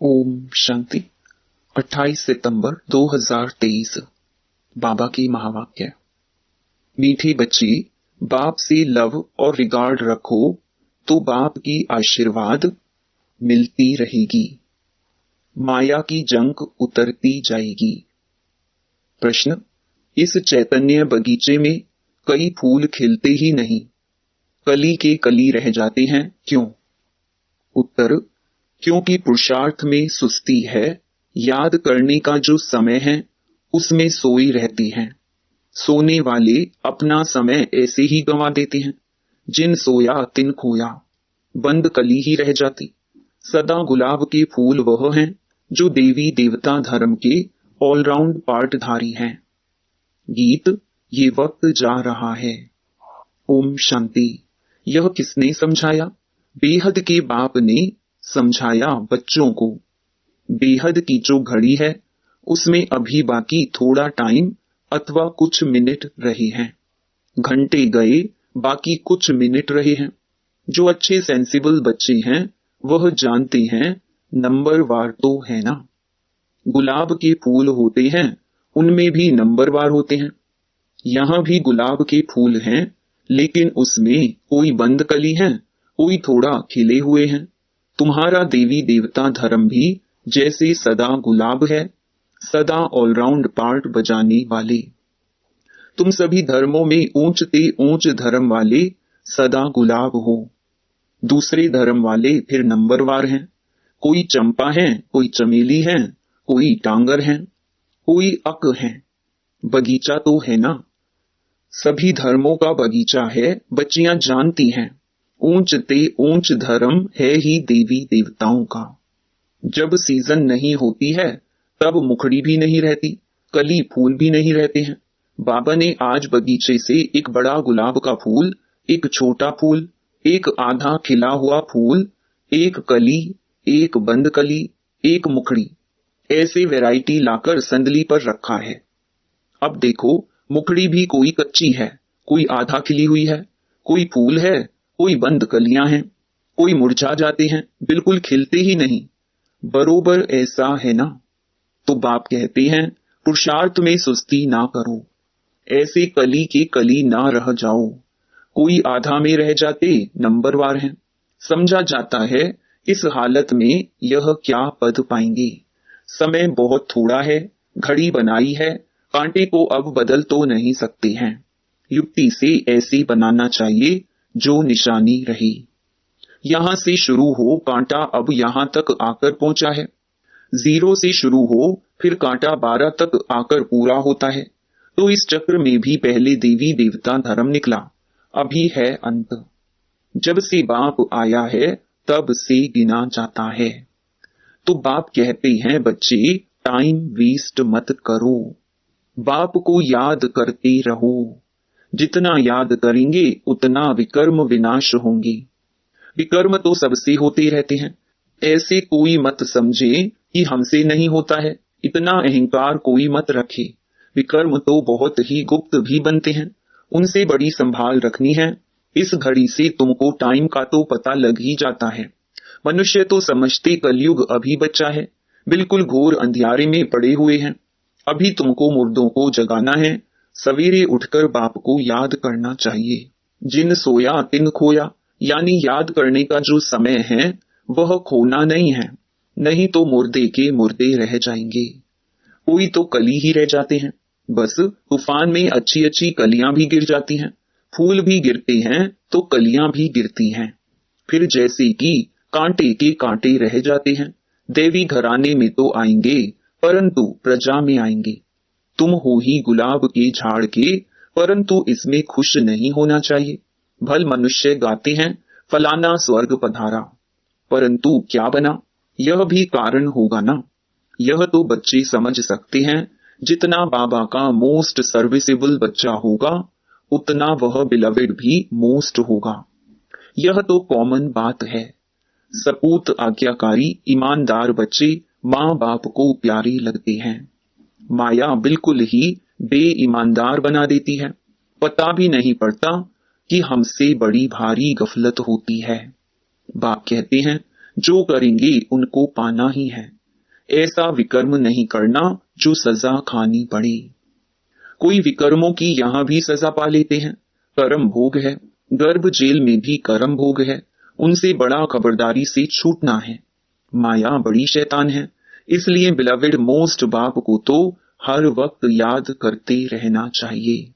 ओम शांति। 28 सितंबर 2023। बाबा की महावाक्य। मीठे बच्चे, बाप से लव और रिगार्ड रखो तो बाप की आशीर्वाद मिलती रहेगी, माया की जंग उतरती जाएगी। प्रश्न: इस चैतन्य बगीचे में कई फूल खिलते ही नहीं, कली के कली रह जाते हैं, क्यों? उत्तर: क्योंकि पुरुषार्थ में सुस्ती है, याद करने का जो समय है उसमें सोई रहती हैं। सोने वाले अपना समय ऐसे ही गंवा देते हैं, जिन सोया तिन खोया, बंद कली ही रह जाती। सदा गुलाब के फूल वह हैं जो देवी देवता धर्म के ऑलराउंड पार्टधारी हैं। गीत: ये वक्त जा रहा है। ओम शांति। यह किसने समझाया? बेहद के बाप ने समझाया बच्चों को। बेहद की जो घड़ी है उसमें अभी बाकी थोड़ा टाइम अथवा कुछ मिनट रहे हैं। घंटे गए, बाकी कुछ मिनट रहे हैं। जो अच्छे सेंसिबल बच्चे हैं वह जानते हैं नंबर वार तो है ना। गुलाब के फूल होते हैं, उनमें भी नंबर वार होते हैं। यहाँ भी गुलाब के फूल हैं, लेकिन उसमें कोई बंद कली है, कोई थोड़ा खिले हुए हैं। तुम्हारा देवी देवता धर्म भी जैसे सदा गुलाब है, सदा ऑलराउंड पार्ट बजाने वाले। तुम सभी धर्मों में ऊंचते ऊंच धर्म वाले सदा गुलाब हो। दूसरे धर्म वाले फिर नंबरवार हैं। कोई चंपा है, कोई चमेली है, कोई टांगर है, कोई अक है। बगीचा तो है ना, सभी धर्मों का बगीचा है। बच्चियां जानती हैं ऊंचते ऊंच धर्म है ही देवी देवताओं का। जब सीजन नहीं होती है तब मुखड़ी भी नहीं रहती, कली फूल भी नहीं रहते हैं। बाबा ने आज बगीचे से एक बड़ा गुलाब का फूल, एक छोटा फूल, एक आधा खिला हुआ फूल, एक कली, एक बंद कली, एक मुखड़ी, ऐसे वैरायटी लाकर संदली पर रखा है। अब देखो, मुखड़ी भी कोई कच्ची है, कोई आधा खिली हुई है, कोई फूल है, कोई बंद कलियां हैं, कोई मुरझा जाते हैं, बिल्कुल खिलते ही नहीं। बरोबर ऐसा है ना। तो बाप कहते हैं पुरुषार्थ में सुस्ती ना करो, ऐसे कली के कली ना रह जाओ। कोई आधा में रह जाते नंबरवार हैं। समझा जाता है इस हालत में यह क्या पद पाएंगे। समय बहुत थोड़ा है, घड़ी बनाई है, कांटे को अब बदल तो नहीं सकते हैं। युक्ति से ऐसी बनाना चाहिए जो निशानी रही। यहां से शुरू हो कांटा अब यहां तक आकर पहुंचा है। 0 से शुरू हो फिर कांटा 12 तक आकर पूरा होता है। तो इस चक्र में भी पहले देवी देवता धर्म निकला, अभी है अंत। जब से बाप आया है तब से गिना जाता है। तो बाप कहते हैं बच्चे, टाइम वेस्ट मत करो, बाप को याद करते रहो। जितना याद करेंगे उतना विकर्म विनाश होंगे। विकर्म तो सबसे होते रहते हैं, ऐसे कोई मत समझे कि हमसे नहीं होता है, इतना अहंकार कोई मत रखे। विकर्म तो बहुत ही गुप्त भी बनते हैं, उनसे बड़ी संभाल रखनी है। इस घड़ी से तुमको टाइम का तो पता लग ही जाता है। मनुष्य तो समझते कलयुग अभी बच्चा है, बिल्कुल घोर अंधियारे में पड़े हुए हैं। अभी तुमको मुर्दों को जगाना है, सवेरे उठकर बाप को याद करना चाहिए। जिन सोया तिन खोया, यानी याद करने का जो समय है वह खोना नहीं है, नहीं तो मुर्दे के मुर्दे रह जाएंगे। कोई तो कली ही रह जाते हैं, बस तूफान में अच्छी अच्छी कलियां भी गिर जाती हैं, फूल भी गिरते हैं तो कलियां भी गिरती हैं। फिर जैसे कि कांटे के कांटे रह जाते हैं। देवी घराने में तो आएंगे, परंतु प्रजा में आएंगे। तुम हो ही गुलाब के झाड़ के, परंतु इसमें खुश नहीं होना चाहिए। भल मनुष्य गाते हैं फलाना स्वर्ग पधारा, परंतु क्या बना, यह भी कारण होगा ना। यह तो बच्चे समझ सकते हैं, जितना बाबा का मोस्ट सर्विसेबल बच्चा होगा उतना वह बिलवेड भी मोस्ट होगा। यह तो कॉमन बात है। सपूत आज्ञाकारी ईमानदार बच्चे माँ बाप को प्यारे लगते हैं। माया बिल्कुल ही बेईमानदार बना देती है, पता भी नहीं पड़ता कि हमसे बड़ी भारी गफलत होती है। बाप कहते हैं जो करेंगे उनको पाना ही है। ऐसा विकर्म नहीं करना जो सजा खानी पड़े। कोई विकर्मों की यहाँ भी सजा पा लेते हैं। कर्म भोग है, गर्भ जेल में भी कर्म भोग है। उनसे बड़ा खबरदारी से छूटना है। माया बड़ी शैतान है, इसलिए बिलवेड मोस्ट बाप को तो हर वक्त याद करते रहना चाहिए।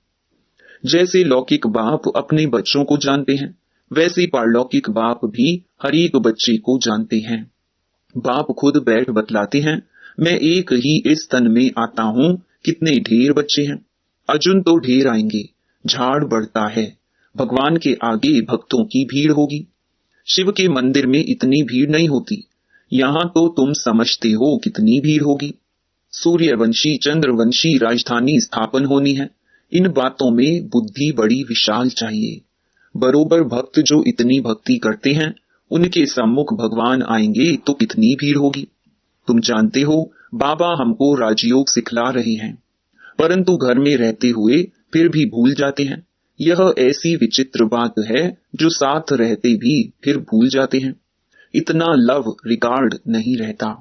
जैसे लौकिक बाप अपने बच्चों को जानते हैं, वैसे पारलौकिक बाप भी हर एक बच्चे को जानते हैं। बाप खुद बैठ बतलाते हैं, मैं एक ही इस तन में आता हूँ, कितने ढेर बच्चे हैं। अर्जुन तो ढेर आएंगे, झाड़ बढ़ता है। भगवान के आगे भक्तों की भीड़ होगी। शिव के मंदिर में इतनी भीड़ नहीं होती, यहाँ तो तुम समझते हो कितनी भीड़ होगी। सूर्यवंशी चंद्रवंशी राजधानी स्थापन होनी है। इन बातों में बुद्धि बड़ी विशाल चाहिए। बरोबर भक्त जो इतनी भक्ति करते हैं, उनके सम्मुख भगवान आएंगे तो कितनी भीड़ होगी। तुम जानते हो बाबा हमको राजयोग सिखला रहे हैं, परंतु घर में रहते हुए फिर भी भूल जाते हैं। यह ऐसी विचित्र बात है जो साथ रहते भी फिर भूल जाते हैं। इतना लव रिगार्ड नहीं रहता।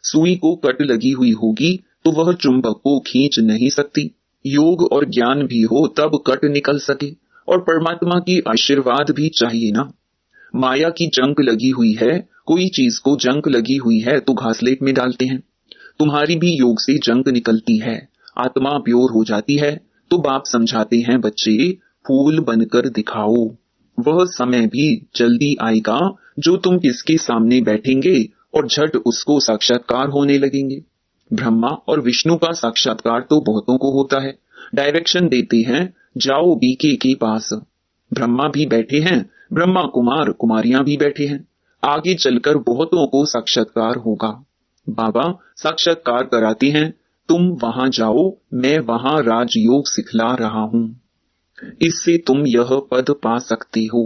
सुई को कट लगी हुई होगी तो वह चुंबक को खींच नहीं सकती। योग और ज्ञान भी हो तब कट निकल सके, और परमात्मा की आशीर्वाद भी चाहिए ना। माया की जंक लगी हुई है, कोई चीज को जंक लगी हुई है तो घासलेट में डालते हैं। तुम्हारी भी योग से जंक निकलती है, आत्मा प्योर हो जाती है, तो बाप समझाते हैं, बच्चे फूल बनकर दिखाओ। वह समय भी जल्दी आएगा जो तुम किसके सामने बैठेंगे और झट उसको साक्षात्कार होने लगेंगे। ब्रह्मा और विष्णु का साक्षात्कार तो बहुतों को होता है। डायरेक्शन देते हैं, जाओ बीके के पास। ब्रह्मा भी बैठे हैं, ब्रह्मा कुमार कुमारियां भी बैठे हैं। आगे चलकर बहुतों को साक्षात्कार होगा। बाबा साक्षात्कार कराते हैं, तुम वहां जाओ, मैं वहां राजयोग सिखला रहा हूं। इससे तुम यह पद पा सकते हो।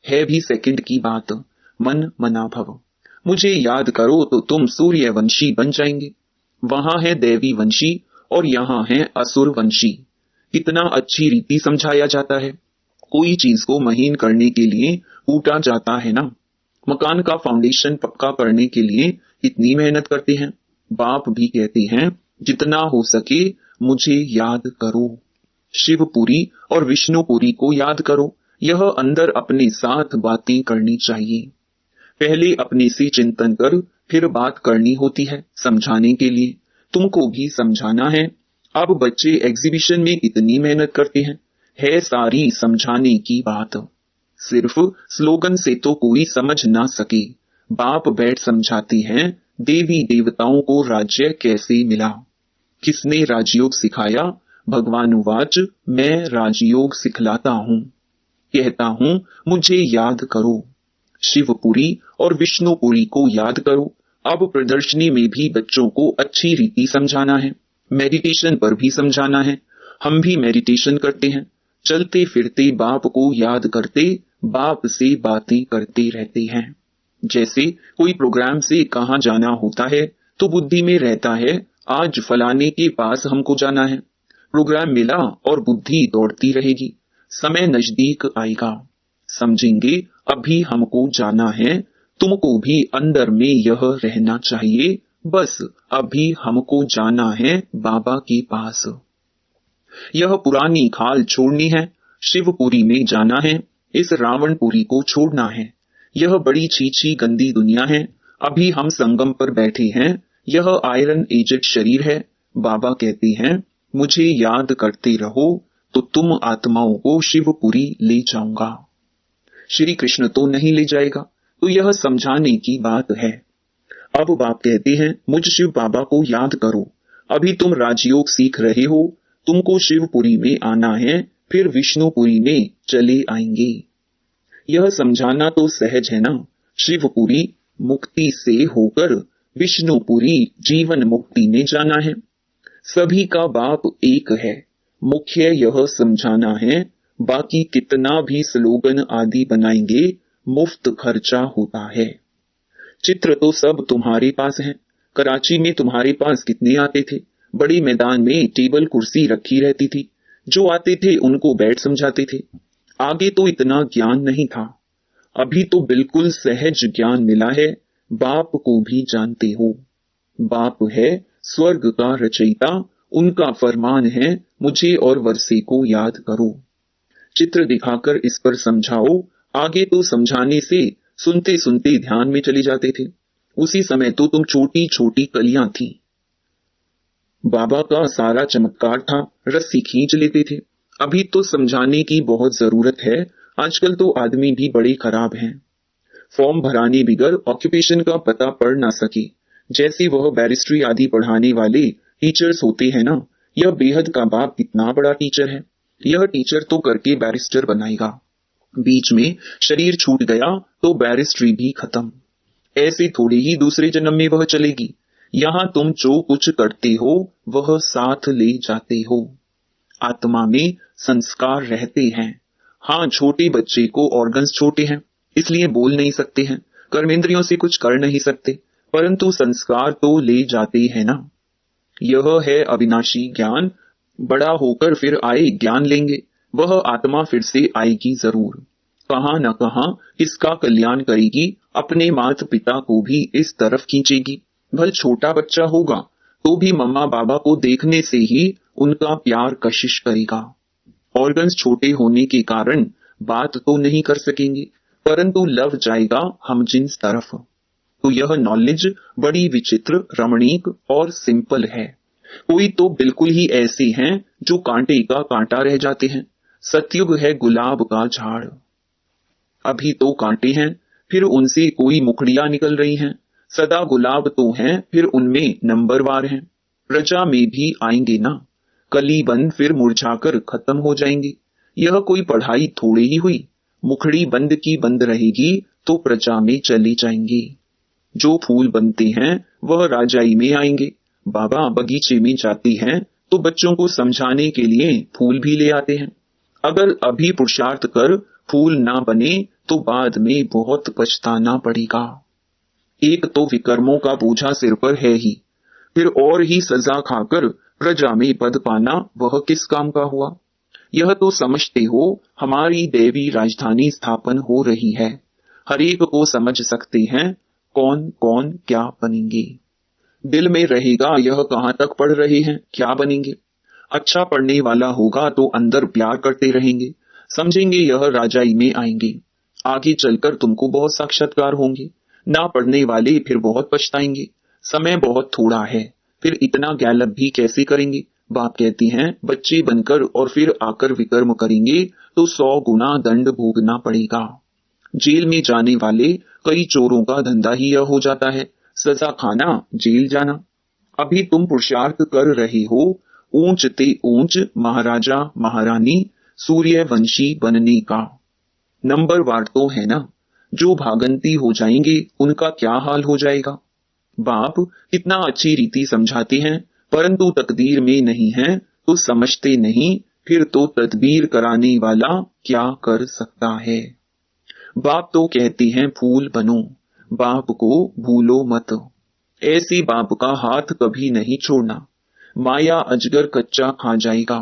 है भी सेकंड की बात, मन मना भव। मुझे याद करो तो तुम सूर्यवंशी बन जाएंगे। वहां है दैवी वंशी और यहाँ है असुर वंशी। कितना अच्छी रीति समझाया जाता है। कोई चीज को महीन करने के लिए कूटा जाता है ना। मकान का फाउंडेशन पक्का करने के लिए कितनी मेहनत करते हैं। बाप भी कहते हैं, जितना हो सके मुझे याद करो। शिवपुरी और विष्णुपुरी को याद करो। यह अंदर अपने साथ बातें करनी चाहिए। पहले अपने से चिंतन कर फिर बात करनी होती है समझाने के लिए। तुमको भी समझाना है। अब बच्चे एग्जीबिशन में इतनी मेहनत करते हैं, है सारी समझाने की बात। सिर्फ स्लोगन से तो कोई समझ ना सके। बाप बैठ समझाते हैं, देवी देवताओं को राज्य कैसे मिला, किसने राजयोग सिखाया। भगवान उवाच, मैं राजयोग सिखलाता हूँ, कहता हूँ मुझे याद करो। शिवपुरी और विष्णुपुरी को याद करो। अब प्रदर्शनी में भी बच्चों को अच्छी रीति समझाना है, मेडिटेशन पर भी समझाना है। हम भी मेडिटेशन करते हैं, चलते फिरते बाप को याद करते, बाप से बातें करते रहते हैं। जैसे कोई प्रोग्राम से कहाँ जाना होता है तो बुद्धि में रहता है, आज फलाने के पास हमको जाना है। प्रोग्राम मिला और बुद्धि दौड़ती रहेगी। समय नजदीक आएगा, समझेंगे अभी हमको जाना है। तुमको भी अंदर में यह रहना चाहिए, बस अभी हमको जाना है बाबा के पास। यह पुरानी खाल छोड़नी है, शिवपुरी में जाना है, इस रावणपुरी को छोड़ना है। यह बड़ी छीछी गंदी दुनिया है। अभी हम संगम पर बैठे हैं, यह आयरन एजेड शरीर है। बाबा कहते हैं, मुझे याद करते रहो तो तुम आत्माओं को शिवपुरी ले जाऊंगा। श्री कृष्ण तो नहीं ले जाएगा, तो यह समझाने की बात है। अब बाप कहते हैं, मुझ शिव बाबा को याद करो। अभी तुम राजयोग सीख रहे हो, तुमको शिवपुरी में आना है, फिर विष्णुपुरी में चले आएंगे। यह समझाना तो सहज है ना। शिवपुरी मुक्ति से होकर विष्णुपुरी जीवन मुक्ति में जाना है। सभी का बाप एक है, मुख्य यह समझाना है। बाकी कितना भी स्लोगन आदि बनाएंगे, मुफ्त खर्चा होता है। चित्र तो सब तुम्हारे पास है। कराची में तुम्हारे पास कितने आते थे। बड़ी मैदान में टेबल कुर्सी रखी रहती थी, जो आते थे उनको बैठ समझाते थे। आगे तो इतना ज्ञान नहीं था, अभी तो बिल्कुल सहज ज्ञान मिला है। बाप को भी जानते हो। बाप है स्वर्ग का रचयिता, उनका फरमान है मुझे और वर्षे को याद करो। चित्र दिखाकर इस पर समझाओ। आगे तो समझाने से सुनते सुनते ध्यान में चले जाते थे। उसी समय तो तुम छोटी छोटी कलियां थी। बाबा का सारा चमत्कार था, रस्सी खींच लेते थे। अभी तो समझाने की बहुत जरूरत है। आजकल तो आदमी भी बड़े खराब हैं। फॉर्म भराने बिगर ऑक्यूपेशन का पता पढ़ ना सके, जैसे वह बैरिस्ट्री आदि पढ़ाने वाले टीचर्स होते हैं ना। यह बेहद का बाप कितना बड़ा टीचर है। यह टीचर तो करके बैरिस्टर बनाएगा, बीच में शरीर छूट गया तो बैरिस्ट्री भी खत्म। ऐसे थोड़ी ही दूसरे जन्म में वह चलेगी। यहाँ तुम जो कुछ करते हो वह साथ ले जाते हो। आत्मा में संस्कार रहते हैं। हाँ, छोटे बच्चे को ऑर्गन्स छोटे हैं, इसलिए बोल नहीं सकते हैं, कर्मेंद्रियों से कुछ कर नहीं सकते, परंतु संस्कार तो ले जाते हैं ना। यह है अविनाशी ज्ञान। बड़ा होकर फिर आए ज्ञान लेंगे, वह आत्मा फिर से आएगी जरूर। कहां न कहां किसका कल्याण करेगी, अपने माता पिता को भी इस तरफ खींचेगी। भल छोटा बच्चा होगा तो भी मम्मा बाबा को देखने से ही उनका प्यार कशिश करेगा। ऑर्गन्स छोटे होने के कारण बात तो नहीं कर सकेंगे, परंतु लव जाएगा हम जिन्स तरफ। तो यह नॉलेज बड़ी विचित्र, रमणीक और सिंपल है। कोई तो बिल्कुल ही ऐसे हैं जो कांटे का कांटा रह जाते हैं। सतयुग है गुलाब का झाड़। अभी तो कांटे हैं, फिर उनसे कोई मुखड़ियां निकल रही हैं। सदा गुलाब तो हैं, फिर उनमें नंबरवार हैं। प्रजा में भी आएंगे ना, कली बंद फिर मुरझाकर खत्म हो जाएंगे। यह कोई पढ़ाई थोड़ी ही हुई। मुखड़ी बंद की बंद रहेगी तो प्रजा में चले जाएंगे। जो फूल बनते हैं वह राजाई में आएंगे। बाबा बगीचे में जाते हैं तो बच्चों को समझाने के लिए फूल भी ले आते हैं। अगर अभी पुरुषार्थ कर फूल ना बने तो बाद में बहुत पछताना पड़ेगा। एक तो विकर्मों का बोझा सिर पर है ही, फिर और ही सजा खाकर प्रजा में पद पाना वह किस काम का हुआ। यह तो समझते हो हमारी देवी राजधानी स्थापन हो रही है। हरेक को समझ सकते हैं कौन कौन क्या बनेंगे। दिल में रहेगा यह कहां तक पढ़ रहे हैं, क्या बनेंगे। अच्छा पढ़ने वाला होगा तो अंदर प्यार करते रहेंगे, समझेंगे यह राजाई में आएंगे। आगे चलकर तुमको बहुत साक्षात्कार होंगे। ना पढ़ने वाले फिर बहुत पछताएंगे। समय बहुत थोड़ा है, फिर इतना गैलप भी कैसे करेंगे। बाप कहते हैं बच्चे बनकर और फिर आकर विकर्म करेंगे तो 100 गुना दंड भोगना पड़ेगा। जेल में जाने वाले कई चोरों का धंधा ही यह हो जाता है, सजा खाना, जेल जाना। अभी तुम पुरुषार्थ कर रहे हो ऊंच ते ऊंच महाराजा महारानी सूर्यवंशी बनने का। नंबरवार तो है ना, जो भागंती हो जाएंगे उनका क्या हाल हो जाएगा। बाप कितना अच्छी रीति समझाते हैं, परंतु तकदीर में नहीं है तो समझते नहीं। फिर तो तदबीर कराने वाला क्या कर सकता है। बाप तो कहते हैं फूल बनो, बाप को भूलो मत। ऐसे बाप का हाथ कभी नहीं छोड़ना, माया अजगर कच्चा खा जाएगा।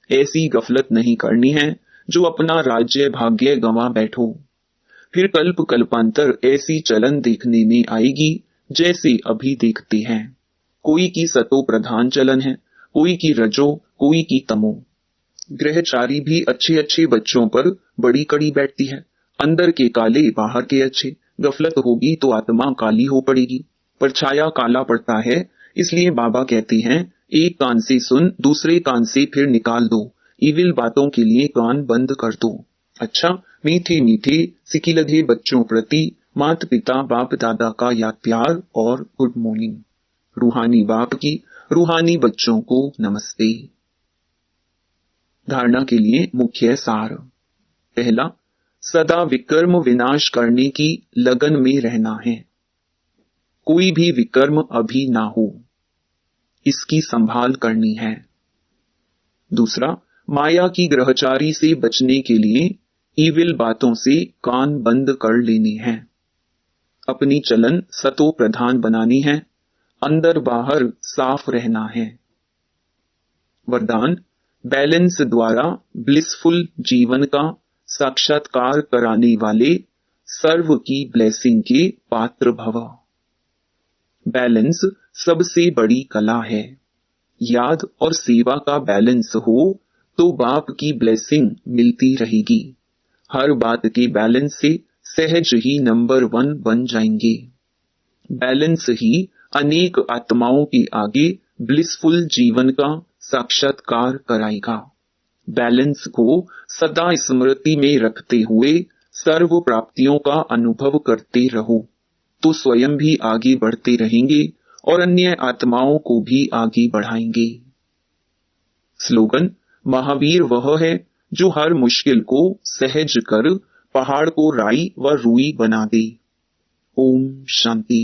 ऐसी गफलत नहीं करनी है जो अपना राज्य भाग्य गंवा बैठो। फिर कल्प कल्पांतर ऐसी चलन देखने में आएगी जैसे अभी देखते हैं। कोई की सतो प्रधान चलन है, कोई की रजो, कोई की तमो। ग्रहचारी भी अच्छे अच्छे बच्चों पर बड़ी कड़ी बैठती है। अंदर के काले बाहर के अच्छे। गफलत होगी तो आत्मा काली हो पड़ेगी, परछाया काला पड़ता है। इसलिए बाबा कहते हैं एक कान से सुन, दूसरे कान से फिर निकाल दो। इविल बातों के लिए कान बंद कर दो। अच्छा, मीठे मीठे सिकिलधे बच्चों प्रति माता पिता बाप दादा का याद प्यार और गुड मॉर्निंग। रूहानी बाप की रूहानी बच्चों को नमस्ते। धारणा के लिए मुख्य सार। पहला, सदा विकर्म विनाश करने की लगन में रहना है। कोई भी विकर्म अभी ना हो, इसकी संभाल करनी है। दूसरा, माया की ग्रहचारी से बचने के लिए ईविल बातों से कान बंद कर लेने हैं। अपनी चलन सतो प्रधान बनानी है, अंदर बाहर साफ रहना है। वरदान, बैलेंस द्वारा ब्लिसफुल जीवन का साक्षात्कार कराने वाले सर्व की ब्लेसिंग के पात्र भव। बैलेंस सबसे बड़ी कला है। याद और सेवा का बैलेंस हो तो बाप की ब्लेसिंग मिलती रहेगी। हर बात के बैलेंस से सहज ही नंबर 1 बन जाएंगे। बैलेंस ही अनेक आत्माओं के आगे ब्लिसफुल जीवन का साक्षात्कार कराएगा। बैलेंस को सदा स्मृति में रखते हुए सर्व प्राप्तियों का अनुभव करते रहो तो स्वयं भी आगे बढ़ते रहेंगे और अन्य आत्माओं को भी आगे बढ़ाएंगे। स्लोगन: महावीर वह है जो हर मुश्किल को सहज कर पहाड़ को राई व रुई बना दे। ओम शांति।